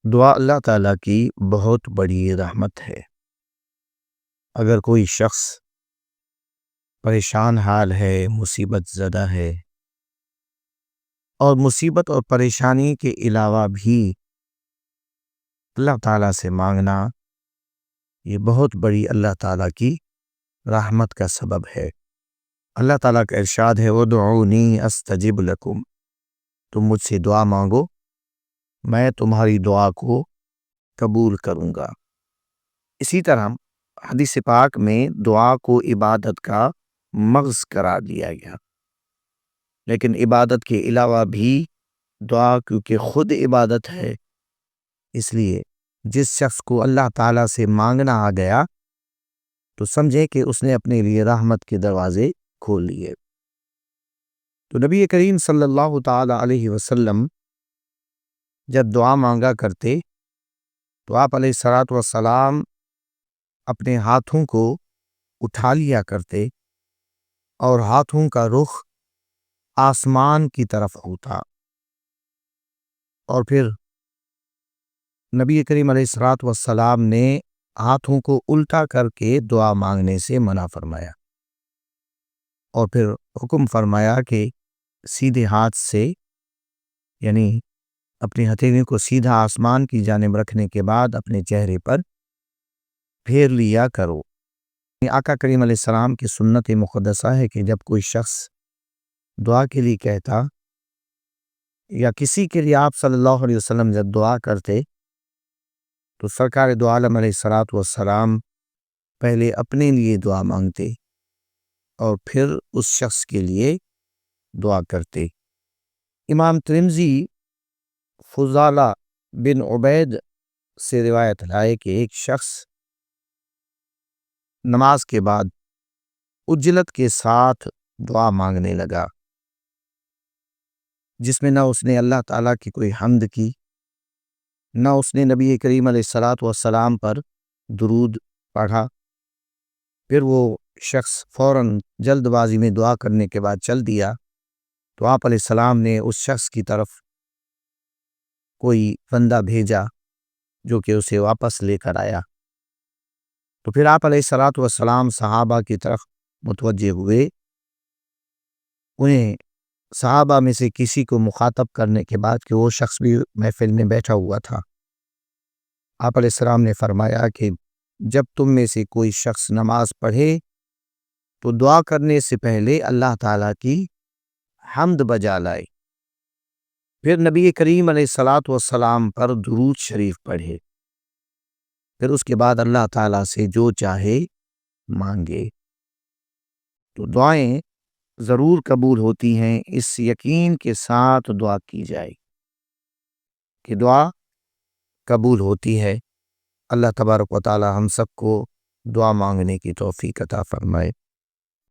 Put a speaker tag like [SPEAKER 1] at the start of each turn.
[SPEAKER 1] دعا اللہ تعالیٰ کی بہت بڑی رحمت ہے۔ اگر کوئی شخص پریشان حال ہے، مصیبت زدہ ہے، اور مصیبت اور پریشانی کے علاوہ بھی اللہ تعالیٰ سے مانگنا، یہ بہت بڑی اللہ تعالیٰ کی رحمت کا سبب ہے۔ اللہ تعالیٰ کا ارشاد ہے وَادْعُونِی أَسْتَجِبْ لَكُمْ، تم مجھ سے دعا مانگو، میں تمہاری دعا کو قبول کروں گا۔ اسی طرح حدیث پاک میں دعا کو عبادت کا مغز قرار دیا گیا، لیکن عبادت کے علاوہ بھی دعا کیونکہ خود عبادت ہے، اس لیے جس شخص کو اللہ تعالیٰ سے مانگنا آ گیا تو سمجھے کہ اس نے اپنے لیے رحمت کے دروازے کھول لیے۔ تو نبی کریم صلی اللہ تعالیٰ علیہ وسلم جب دعا مانگا کرتے تو آپ علیہ الصلوۃ والسلام اپنے ہاتھوں کو اٹھا لیا کرتے اور ہاتھوں کا رخ آسمان کی طرف ہوتا، اور پھر نبی کریم علیہ الصلوۃ والسلام نے ہاتھوں کو الٹا کر کے دعا مانگنے سے منع فرمایا، اور پھر حکم فرمایا کہ سیدھے ہاتھ سے، یعنی اپنی ہتھیلی کو سیدھا آسمان کی جانب رکھنے کے بعد اپنے چہرے پر پھیر لیا کرو۔ آقا کریم علیہ السلام کی سنت مقدسہ ہے کہ جب کوئی شخص دعا کے لیے کہتا یا کسی کے لیے آپ صلی اللہ علیہ وسلم جب دعا کرتے تو سرکار دو عالم علیہ الصلوۃ والسلام پہلے اپنے لیے دعا مانگتے اور پھر اس شخص کے لیے دعا کرتے۔ امام ترمذی فضالہ بن عبید سے روایت لائے کہ ایک شخص نماز کے بعد عجلت کے ساتھ دعا مانگنے لگا، جس میں نہ اس نے اللہ تعالیٰ کی کوئی حمد کی، نہ اس نے نبی کریم علیہ الصلوۃ والسلام پر درود پڑھا۔ پھر وہ شخص فوراً جلد بازی میں دعا کرنے کے بعد چل دیا، تو آپ علیہ السلام نے اس شخص کی طرف کوئی بندہ بھیجا جو کہ اسے واپس لے کر آیا۔ تو پھر آپ علیہ الصلوۃ والسلام صحابہ کی طرف متوجہ ہوئے، انہیں صحابہ میں سے کسی کو مخاطب کرنے کے بعد کہ وہ شخص بھی محفل میں بیٹھا ہوا تھا، آپ علیہ السلام نے فرمایا کہ جب تم میں سے کوئی شخص نماز پڑھے تو دعا کرنے سے پہلے اللہ تعالیٰ کی حمد بجا لائے، پھر نبی کریم علیہ الصلوۃ والسلام پر درود شریف پڑھے، پھر اس کے بعد اللہ تعالیٰ سے جو چاہے مانگے۔ تو دعائیں ضرور قبول ہوتی ہیں، اس یقین کے ساتھ دعا کی جائے کہ دعا قبول ہوتی ہے۔ اللہ تبارک و تعالی ہم سب کو دعا مانگنے کی توفیق عطا فرمائے۔